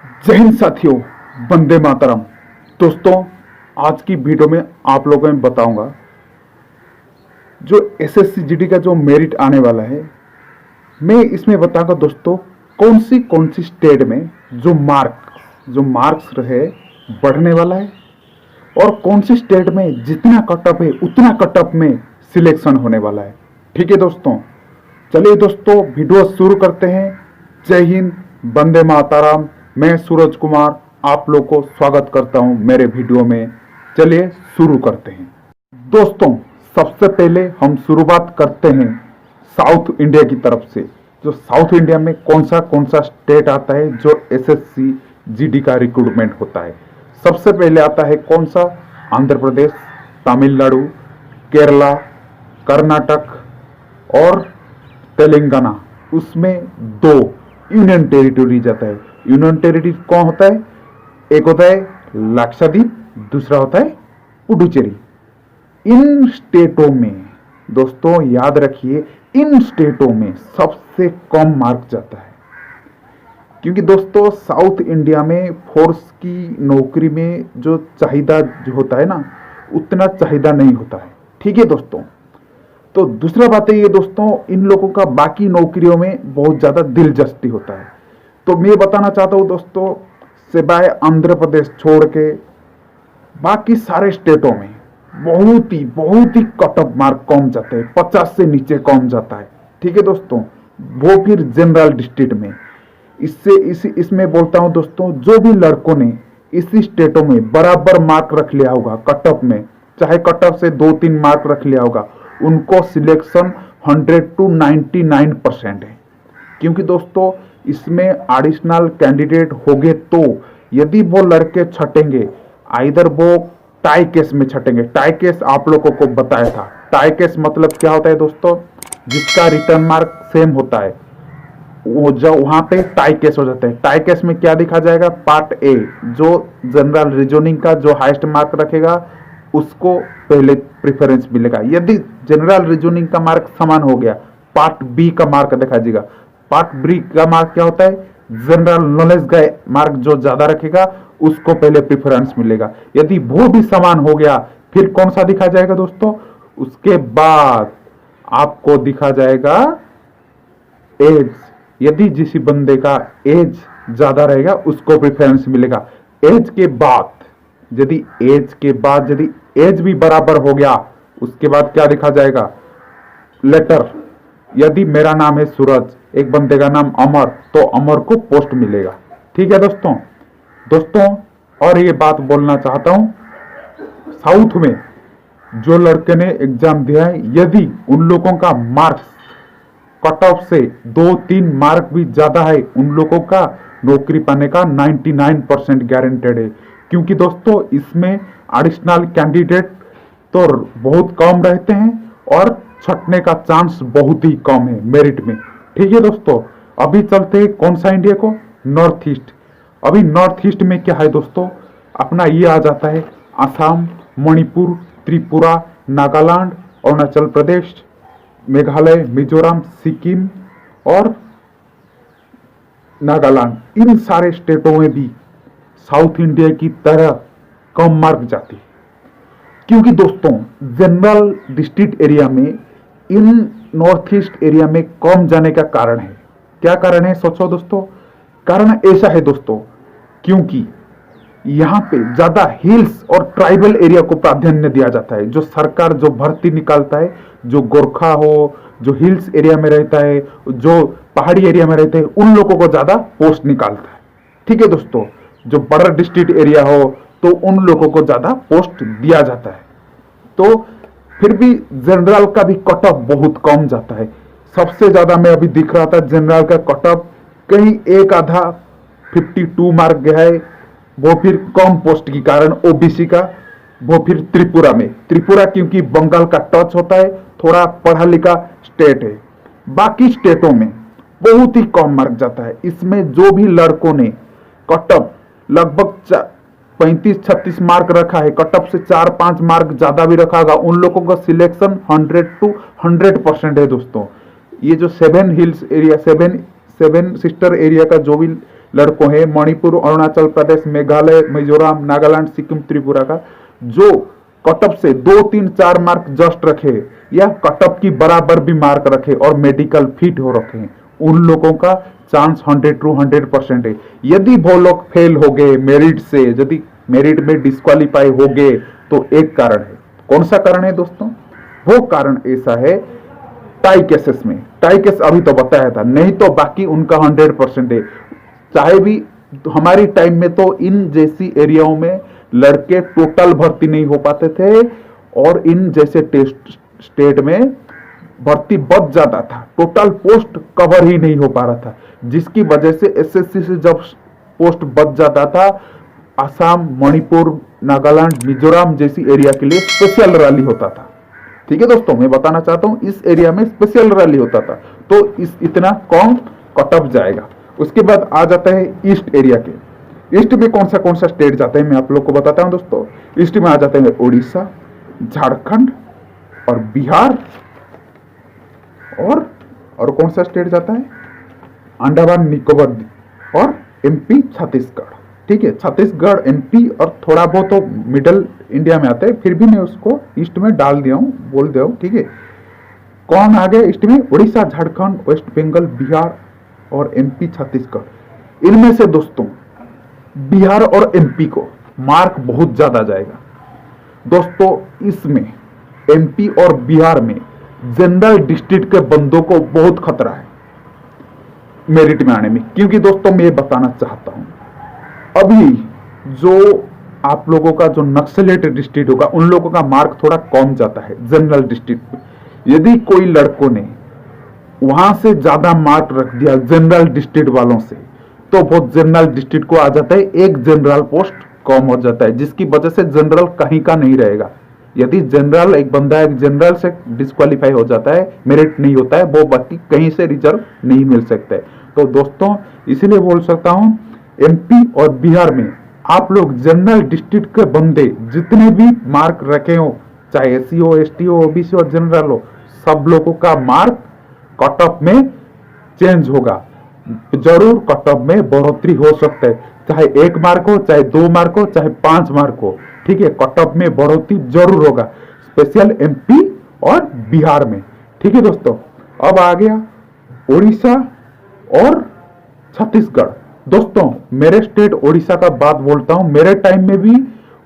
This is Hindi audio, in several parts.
जय हिंद साथियों, वंदे मातरम। दोस्तों, आज की वीडियो में आप लोगों में बताऊंगा जो एसएससी जीडी का जो मेरिट आने वाला है। मैं इसमें बताऊंगा दोस्तों कौन सी स्टेट में जो मार्क्स रहे बढ़ने वाला है, और कौन सी स्टेट में जितना कटअप है उतना कटअप में सिलेक्शन होने वाला है। ठीक है दोस्तों, चलिए दोस्तों वीडियो शुरू करते हैं। जय हिंद, वंदे मातरम। मैं सूरज कुमार आप लोग को स्वागत करता हूं मेरे वीडियो में। चलिए शुरू करते हैं दोस्तों। सबसे पहले हम शुरुआत करते हैं साउथ इंडिया की तरफ से। जो साउथ इंडिया में कौन सा स्टेट आता है जो एसएससी जीडी का रिक्रूटमेंट होता है। सबसे पहले आता है कौन सा? आंध्र प्रदेश, तमिलनाडु, केरला, कर्नाटक और तेलंगाना। उसमें दो यूनियन टेरिटोरी जाता है। यूनियन टेरिटरी कौन होता है? एक होता है लक्षद्वीप, दूसरा होता है पुडुचेरी। इन स्टेटों में दोस्तों याद रखिए, इन स्टेटों में सबसे कम मार्क जाता है, क्योंकि दोस्तों साउथ इंडिया में फोर्स की नौकरी में जो चाहिदा जो होता है ना, उतना चाहिदा नहीं होता है। ठीक है दोस्तों। तो दूसरा बात है ये दोस्तों, इन लोगों का बाकी नौकरियों में बहुत ज्यादा दिलचस्पी होता है। तो मैं बताना चाहता हूं दोस्तों, सिवाय आंध्र प्रदेश छोड़ के बाकी सारे स्टेटों में बहुत ही कट ऑफ मार्क कम जाते हैं, 50 से नीचे कम जाता है। ठीक है दोस्तों, वो फिर जनरल डिस्ट्रिक्ट में। इसमें बोलता हूं दोस्तों, जो भी लड़कों ने इसी स्टेटों में बराबर मार्क रख लिया होगा कट ऑफ में, चाहे कट ऑफ से 2-3 मार्क रख लिया होगा, उनको सिलेक्शन 100 to 99% है। क्योंकि दोस्तों इसमें एडिशनल कैंडिडेट होंगे, तो यदि वो लड़के छटेंगे, आइदर वो टाई केस में छटेंगे। टाई केस आप लोगों को बताया था। टाई केस मतलब क्या होता है दोस्तों? जिसका रिटर्न मार्क सेम होता है, वो जो वहां पे टाई केस हो जाता है। टाई केस में क्या दिखा जाएगा? पार्ट ए, जो जनरल रीजनिंग का जो हाईएस्ट मार्क रखेगा उसको पहले प्रेफरेंस मिलेगा। यदि जनरल रीजनिंग का मार्क समान हो गया, पार्ट बी का मार्क देखा जाएगा। पार्ट बी का मार्क क्या होता है? जनरल नॉलेज का मार्क जो ज्यादा रखेगा उसको पहले प्रेफरेंस मिलेगा। यदि वो भी समान हो गया, फिर कौन सा दिखा जाएगा दोस्तों? उसके बाद आपको दिखा जाएगा एज। यदि जिस बंदे का एज ज्यादा रहेगा उसको प्रेफरेंस मिलेगा। एज के बाद यदि एज भी बराबर हो गया, उसके बाद क्या दिखा जाएगा? लेटर। यदि मेरा नाम है सूरज, एक बंदे का नाम अमर, तो अमर को पोस्ट मिलेगा। ठीक है दोस्तों, और ये बात बोलना चाहता हूं, साउथ में जो लड़के ने एग्जाम दिया है, यदि उन लोगों का मार्क्स कट ऑफ से 2-3 मार्क भी ज्यादा है, उन लोगों का नौकरी पाने का 99% गारंटेड है। क्योंकि दोस्तों इसमें एडिशनल कैंडिडेट तो बहुत कम रहते हैं और छटने का चांस बहुत ही कम है मेरिट में। ठीक है दोस्तों, अभी चलते हैं कौन सा इंडिया को? North east. अभी नॉर्थ ईस्ट में क्या है दोस्तों? अपना ये आ जाता है असम, मणिपुर, त्रिपुरा, नागालैंड, अरुणाचल प्रदेश, मेघालय, मिजोरम, सिक्किम और नागालैंड। इन सारे स्टेटों में भी साउथ इंडिया की तरह कम मार्क जाती है। क्योंकि दोस्तों जनरल डिस्ट्रिक्ट एरिया में इन नॉर्थ ईस्ट एरिया में कम जाने का कारण है। क्या कारण है सोचो दोस्तों? कारण ऐसा है दोस्तों, क्योंकि यहाँ पे ज्यादा हिल्स और ट्राइबल एरिया को प्राधान्य दिया जाता है। जो सरकार जो भर्ती निकालता है, जो गोरखा हो, जो हिल्स एरिया में रहता है, जो पहाड़ी एरिया में रहते हैं, उन लोगों को ज्यादा पोस्ट निकालता है। ठीक है दोस्तों, जो बड़ा डिस्ट्रिक्ट एरिया हो तो उन लोगों को ज्यादा पोस्ट दिया जाता है। तो फिर भी जनरल का भी कट ऑफ बहुत कम जाता है। सबसे ज्यादा मैं अभी दिख रहा था जनरल का कट ऑफ कहीं एक आधा 52 मार्क गया है, वो फिर कम पोस्ट के कारण ओबीसी का। वो फिर त्रिपुरा क्योंकि बंगाल का टच होता है, थोड़ा पढ़ा लिखा स्टेट है। बाकी स्टेटों में बहुत ही कम मार्क जाता है। इसमें जो भी लड़कों ने कट ऑफ लगभग 35-36 मार्क रखा है, कट ऑफ से 4-5 मार्क ज्यादा भी रखा होगा, उन लोगों का सिलेक्शन 100 to 100% है दोस्तों। ये जो 7 हिल्स एरिया, 7 सिस्टर एरिया का जो भी लड़कों हैं, मणिपुर, अरुणाचल प्रदेश, मेघालय, मिजोरम, नागालैंड, सिक्किम, त्रिपुरा का, जो कटअप से 2 3 4 मार्क जस्ट रखे या कटअप की बराबर भी मार्क रखे और मेडिकल फिट हो रखे हैं, उन लोगों का चांस 100 to 100% है। यदि वो लोग फेल हो गए मेरिट से, यदि मेरिट में डिस्क्वालीफाई हो गए, तो एक कारण है। कौन सा कारण है दोस्तों? वो कारण ऐसा है, टाई केसेस में, टाई केस अभी तो बताया था, नहीं तो बाकी उनका 100% है। चाहे भी तो हमारी टाइम में तो इन जैसी एरियाओं में लड़के टोटल भर्ती नहीं हो पाते थे और इन जैसे टेस्ट स्टेट में भर्ती बच जाता था, टोटल पोस्ट कवर ही नहीं हो पा रहा था, जिसकी वजह से एसएससी से जब पोस्ट बच जाता था, असम, मणिपुर, नागालैंड, मिजोरम जैसी एरिया के लिए स्पेशल रैली होता था। ठीक है दोस्तों, मैं बताना चाहता हूं इस एरिया में स्पेशल रैली होता था, तो इस इतना कौन कटअप जाएगा। उसके बाद आ जाता है ईस्ट एरिया के। ईस्ट में कौन सा स्टेट जाता है मैं आप लोग को बताता हूं दोस्तों। ईस्ट में आ जाते हैं उड़ीसा, झारखंड और बिहार, और कौन सा स्टेट जाता है? अंडमान निकोबार और एमपी, छत्तीसगढ़। ठीक है, छत्तीसगढ़, एमपी और थोड़ा बहुत तो मिडल इंडिया में आते हैं, फिर भी मैं उसको ईस्ट में डाल दिया हूं, बोल दिया हूं। ठीक है, कौन आ गया ईस्ट में? उड़ीसा, झारखंड, वेस्ट बंगाल, बिहार और एमपी, छत्तीसगढ़। इनमें से दोस्तों बिहार और एमपी को मार्क बहुत ज्यादा जाएगा दोस्तों। इसमें एमपी और बिहार में जनरल डिस्ट्रिक्ट के बंदों को बहुत खतरा है मेरिट में आने में, क्योंकि दोस्तों मैं बताना चाहता हूं, अभी जो आप लोगों का जो नक्सलेट डिस्ट्रिक्ट होगा, उन लोगों का मार्क थोड़ा कम जाता है जनरल डिस्ट्रिक्ट में। यदि कोई लड़कों ने वहां से ज्यादा मार्क रख दिया जनरल डिस्ट्रिक्ट वालों से, तो वो जनरल डिस्ट्रिक्ट को आ जाता है, एक जनरल पोस्ट कम हो जाता है, जिसकी वजह से जनरल कहीं का नहीं रहेगा। यदि जनरल एक बंदा एक जनरल से डिस्क्वालीफाई हो जाता है, मेरिट नहीं होता है, वो बाकी कहीं से रिजर्व नहीं मिल सकता है। तो दोस्तों इसलिए बोल सकता हूं, एमपी और बिहार में आप लोग जनरल डिस्ट्रिक्ट के बंदे जितने भी मार्क रखे हो, चाहे एससी हो, एसटी हो, ओबीसी हो, जनरल हो, सब लोगों का मार्क कटअप में चेंज होगा। जरूर कटअप में बढ़ोतरी हो सकता है, चाहे 1 मार्क हो, चाहे 2 मार्क हो, चाहे 5 मार्क हो। ठीक है, कटअप में बढ़ोतरी जरूर होगा, स्पेशल एमपी और बिहार में। ठीक है दोस्तों, अब आ गया उड़ीसा और छत्तीसगढ़। दोस्तों मेरे स्टेट उड़ीसा का बात बोलता हूं, मेरे टाइम में भी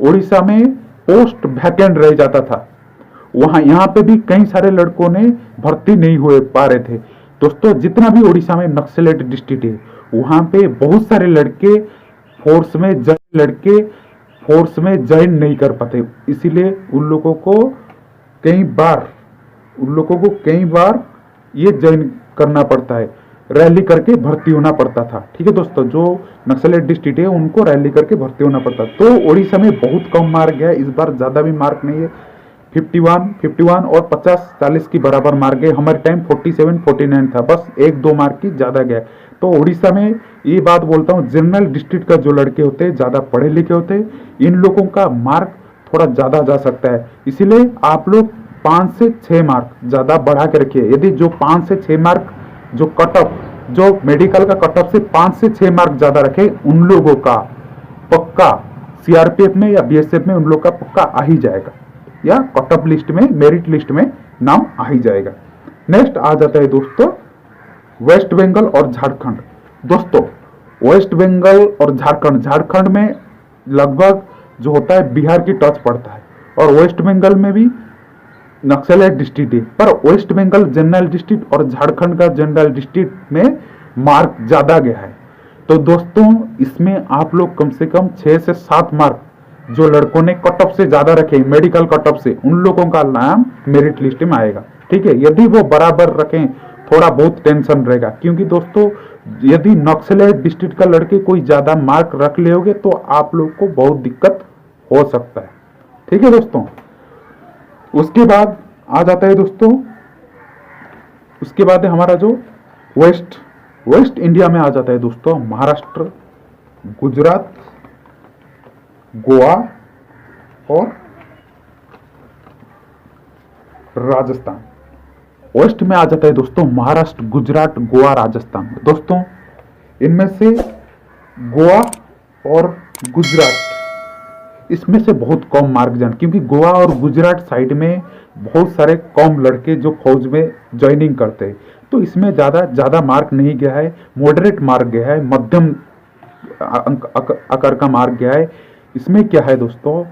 उड़ीसा में पोस्ट वैकेंट रह जाता था, यहाँ पे भी कई सारे लड़कों ने भर्ती नहीं हुए पा रहे थे। दोस्तों जितना भी उड़ीसा में नक्सलेट डिस्ट्रिक्ट है, वहां पे बहुत सारे लड़के फोर्स में ज्वाइन नहीं कर पाते, इसीलिए उन लोगों को कई बार ये ज्वाइन करना पड़ता है, रैली करके भर्ती होना पड़ता था। ठीक है दोस्तों, जो नक्सलेट डिस्ट्रिक्ट है उनको रैली करके भर्ती होना पड़ता। तो उड़ीसा में बहुत कम मार्क गया, इस बार ज्यादा भी मार्क नहीं है, 51 और 50-40 की बराबर मार्क गए। हमारे टाइम 47-49 था, बस 1-2 मार्क की ज्यादा गया। तो उड़ीसा में ये बात बोलता हूँ, जनरल डिस्ट्रिक्ट का जो लड़के होते हैं, ज्यादा पढ़े लिखे होते हैं, इन लोगों का मार्क थोड़ा ज्यादा जा सकता है। इसीलिए आप लोग 5 से 6 मार्क ज्यादा बढ़ा के रखिए। यदि जो 5 से 6 मार्क जो कटअप, जो मेडिकल का कटअप से 5 से 6 मार्क ज्यादा रखे, उन लोगों का पक्का सीआरपीएफ में या बीएसएफ में उन लोगों का पक्का आ ही जाएगा, या कटअप लिस्ट में, मेरिट लिस्ट में नाम आ ही जाएगा। नेक्स्ट आ जाता है दोस्तों वेस्ट बंगाल और झारखंड। दोस्तों वेस्ट बंगाल और झारखंड में लगभग जो होता है बिहार की टच पड़ता है, और वेस्ट बंगाल में भी नक्सलेट डिस्ट्रिक्ट है, पर वेस्ट बंगाल जनरल डिस्ट्रिक्ट और झारखंड का जनरल डिस्ट्रिक्ट में मार्क ज्यादा गया है। तो दोस्तों इसमें आप लोग कम से कम 6 से 7 मार्क जो लड़कों ने कटअप से ज्यादा रखे, मेडिकल कटअप से, उन लोगों का नाम मेरिट लिस्ट में आएगा। ठीक है, यदि वो बराबर रखें, थोड़ा बहुत टेंशन रहेगा, क्योंकि दोस्तों यदि नक्सलेट डिस्ट्रिक्ट का लड़के कोई ज्यादा मार्क रख लेोगे तो आप लोग को बहुत दिक्कत हो सकता है। ठीक है दोस्तों, उसके बाद आ जाता है दोस्तों, उसके बाद है हमारा जो वेस्ट इंडिया में आ जाता है दोस्तों, महाराष्ट्र, गुजरात, गोवा और राजस्थान। वेस्ट में आ जाता है दोस्तों महाराष्ट्र, गुजरात, गोवा, राजस्थान। दोस्तों इनमें से गोवा और गुजरात, इसमें से बहुत कम मार्क जान, क्योंकि गोवा और गुजरात साइड में बहुत सारे कम लड़के जो फौज में ज्वाइनिंग करते हैं, तो इसमें ज़्यादा ज़्यादा मार्क नहीं गया है, मॉडरेट मार्क गया है, मध्यम आकार का मार्क गया है। इसमें क्या है दोस्तों,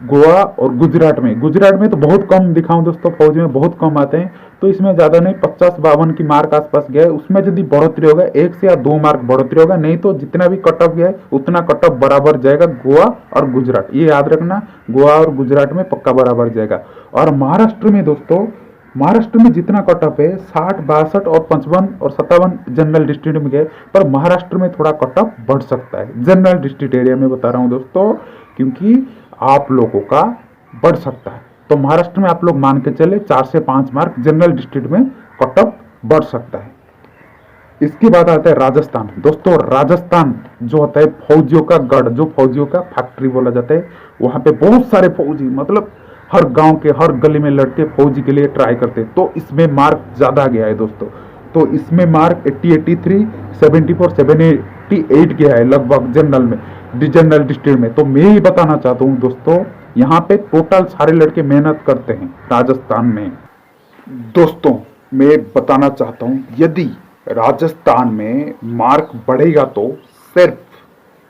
गोवा और गुजरात में तो बहुत कम दिखाऊं दोस्तों, फौज में बहुत कम आते हैं, तो इसमें ज़्यादा नहीं 50-52 की मार्क आसपास गया है। उसमें यदि बढ़ोतरी होगा 1 से या 2 मार्क बढ़ोतरी होगा, नहीं तो जितना भी कट ऑफ गया है उतना कट ऑफ बराबर जाएगा गोवा और गुजरात, ये याद रखना, गोवा और गुजरात में पक्का बराबर जाएगा। और महाराष्ट्र में दोस्तों, महाराष्ट्र में जितना कट ऑफ है 60, 62 और 55 और 57 जनरल डिस्ट्रिक्ट में गए, पर महाराष्ट्र में थोड़ा कट ऑफ बढ़ सकता है, जनरल डिस्ट्रिक्ट एरिया में बता रहा हूं दोस्तों, क्योंकि आप लोगों का बढ़ सकता है। तो महाराष्ट्र में आप लोग मान के चले 4 से 5 मार्क जनरल डिस्ट्रिक्ट में कट ऑफ बढ़ सकता है। इसके बाद आता है राजस्थान। दोस्तों राजस्थान जो होता है फौजियों का गढ़, जो फौजियों का फैक्ट्री बोला जाता है, वहां पे बहुत सारे फौजी, मतलब हर गांव के हर गली में लड़के फौजी के लिए ट्राई करते हैं, तो इसमें मार्क ज्यादा गया है दोस्तों। तो इसमें मार्क 80, 83, 74, 78 गया है लगभग जनरल डिस्ट्रिक्ट में। तो मैं ही बताना चाहता हूँ दोस्तों, यहाँ पे टोटल सारे लड़के मेहनत करते हैं राजस्थान में। दोस्तों मैं बताना चाहता हूँ, यदि राजस्थान में मार्क बढ़ेगा तो सिर्फ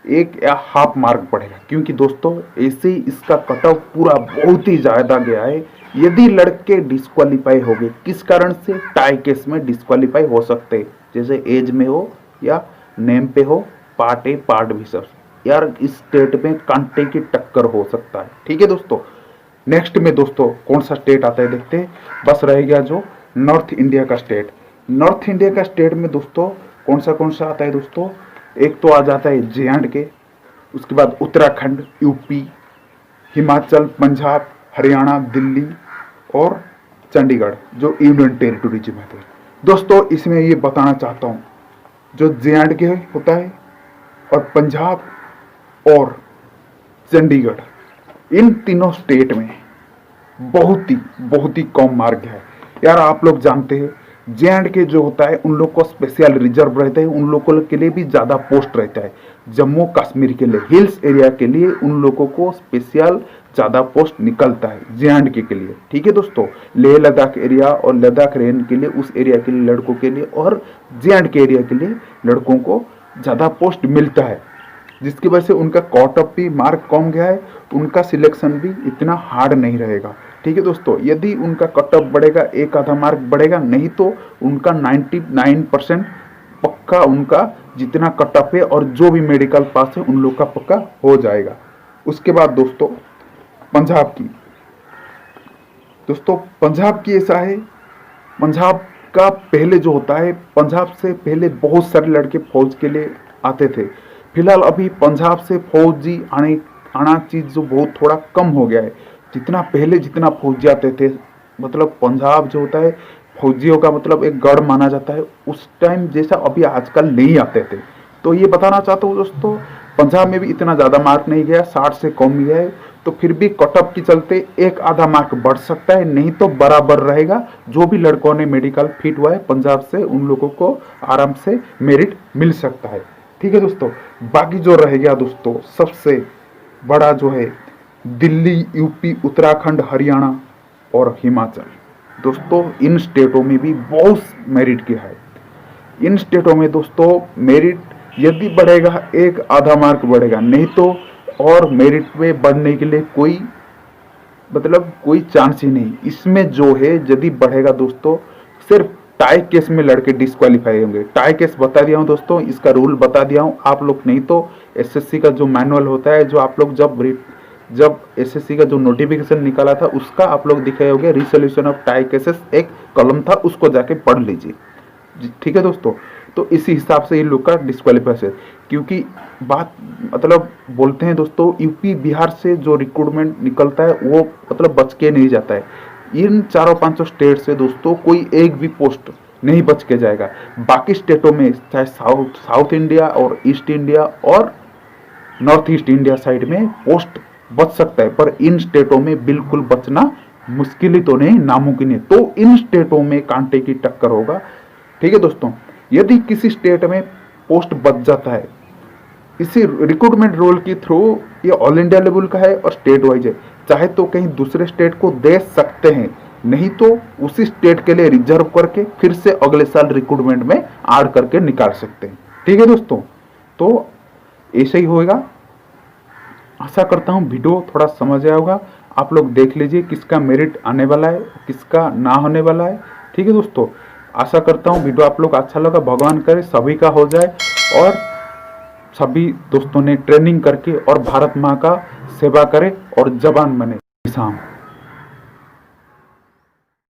1 या हाफ मार्क बढ़ेगा, क्योंकि दोस्तों ऐसे ही इसका कट ऑफ पूरा बहुत ही ज्यादा गया है। यदि लड़के डिस्क्वालीफाई हो गए, किस कारण से, टाई केस में डिस्क्वालीफाई हो सकते हैं, जैसे एज में हो या नेम पे हो, पार्ट ए पार्ट बी सब, यार इस स्टेट में कांटे की टक्कर हो सकता है। ठीक है दोस्तों, नेक्स्ट में दोस्तों कौन सा स्टेट आता है देखते हैं, बस रह गया जो नॉर्थ इंडिया का स्टेट। नॉर्थ इंडिया का स्टेट में दोस्तों कौन सा आता है दोस्तों, एक तो आ जाता है जे.एंड.के, उसके बाद उत्तराखंड, यूपी, हिमाचल, पंजाब, हरियाणा, दिल्ली और चंडीगढ़ जो यूनियन टेरिटोरीज में थे। दोस्तों इसमें ये बताना चाहता हूँ, जो जे.एंड.के होता है और पंजाब और चंडीगढ़, इन तीनों स्टेट में बहुत ही कम मार्क है। यार आप लोग जानते हैं जे.एंड.के जो होता है उन लोग को स्पेशल रिजर्व रहते हैं, उन लोगों के लिए भी ज़्यादा पोस्ट रहता है। जम्मू कश्मीर के लिए, हिल्स एरिया के लिए उन लोगों को स्पेशल ज़्यादा पोस्ट निकलता है जे.एंड.के के लिए। ठीक है दोस्तों, लेह लद्दाख एरिया और लद्दाख रेंज के लिए, उस एरिया के लिए लड़कों के लिए, और जे.एंड.के एरिया के लिए लड़कों को ज़्यादा पोस्ट मिलता है, जिसकी वजह से उनका कट ऑफ भी मार्क कम गया है, उनका सिलेक्शन भी इतना हार्ड नहीं रहेगा। ठीक है दोस्तों, यदि उनका कट ऑफ बढ़ेगा 1 आधा मार्क बढ़ेगा, नहीं तो उनका 99% पक्का उनका जितना कट ऑफ है और जो भी मेडिकल पास है उन लोग का पक्का हो जाएगा। उसके बाद दोस्तों पंजाब की, दोस्तों पंजाब की ऐसा है, पंजाब का पहले जो होता है, पंजाब से पहले बहुत सारे लड़के फौज के लिए आते थे। फिलहाल अभी पंजाब से फौजी आना चीज जो बहुत थोड़ा कम हो गया है। जितना फौजी आते थे, मतलब पंजाब जो होता है फौजियों का मतलब एक गढ़ माना जाता है, उस टाइम जैसा अभी आजकल नहीं आते थे। तो ये बताना चाहता हूँ दोस्तों, पंजाब में भी इतना ज़्यादा मार्क नहीं गया, 60 से कम गया है, तो फिर भी कट ऑफ के चलते 1 आधा मार्क बढ़ सकता है, नहीं तो बराबर रहेगा। जो भी लड़कों ने मेडिकल फिट हुआ है पंजाब से, उन लोगों को आराम से मेरिट मिल सकता है। ठीक है दोस्तों, बाकी जो रह गया दोस्तों, सबसे बड़ा जो है दिल्ली, यूपी, उत्तराखंड, हरियाणा और हिमाचल। दोस्तों इन स्टेटों में भी बहुत मेरिट किया है। इन स्टेटों में दोस्तों मेरिट यदि बढ़ेगा 1 आधा मार्क बढ़ेगा, नहीं तो और मेरिट में बढ़ने के लिए कोई चांस ही नहीं। इसमें जो है यदि बढ़ेगा दोस्तों, सिर्फ टाई केस में लड़के डिस्क्वालीफाई होंगे। टाई केस बता दिया हूं दोस्तों, इसका रूल बता दिया हूं आप लोग, नहीं तो एसएससी का जो मैनुअल होता है, जो आप लोग जब एसएससी का जो नोटिफिकेशन निकाला था उसका आप लोग दिखाए होंगे, रिसोल्यूशन ऑफ टाई केसेस एक कॉलम था, उसको जाके पढ़ लीजिए। ठीक है दोस्तों, तो इसी हिसाब से ये लोग का डिस्क्वालीफाई है, क्योंकि बात बोलते हैं दोस्तों, यूपी बिहार से जो रिक्रूटमेंट निकलता है वो बच के नहीं जाता है। इन 4-5 स्टेट से दोस्तों कोई एक भी पोस्ट नहीं बच के जाएगा। बाकी स्टेटों में चाहे साउथ इंडिया और ईस्ट इंडिया और नॉर्थ ईस्ट इंडिया साइड में पोस्ट बच सकता है, पर इन स्टेटों में बिल्कुल बचना मुश्किल ही तो नहीं, नामुमकिन है। तो इन स्टेटों में कांटे की टक्कर होगा। ठीक है दोस्तों, यदि किसी स्टेट में पोस्ट बच जाता है इसी रिक्रूटमेंट रोल के थ्रू ये ऑल इंडिया लेवल का है और स्टेट वाइज है। चाहे तो कहीं दूसरे स्टेट को दे सकते हैं, नहीं तो उसी स्टेट के लिए रिजर्व करके फिर से अगले साल रिक्रूटमेंट में ऐड करके निकाल सकते हैं। ठीक है दोस्तों, तो ऐसे ही होएगा। आशा करता हूँ वीडियो थोड़ा समझ आया होगा। आप लोग देख लीजिए किसका मेरिट आने वाला है, किसका ना होने वाला है। ठीक है दोस्तों, आशा करता हूँ वीडियो आप लोग अच्छा लगा। भगवान करे सभी का हो जाए और सभी दोस्तों ने ट्रेनिंग करके और भारत माँ का सेवा करे और जवान बने।